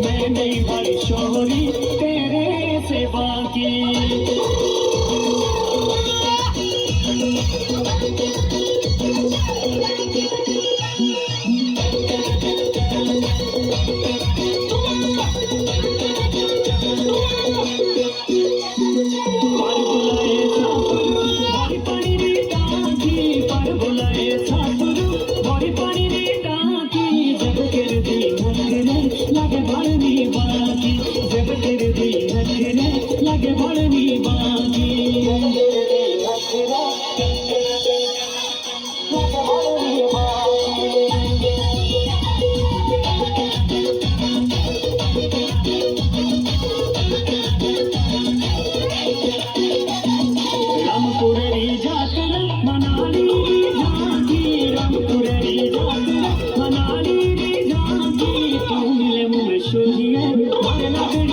मैं नहीं भाई शोहरी तेरे से बाकी लगे भरनी बाकी जब तेरे दी रखने लगे भरनी बाकी रामपुरी जाकर मनाली झांकी रामपुरी जाकर मनाली झांकी तू मिले मुझे सुनिए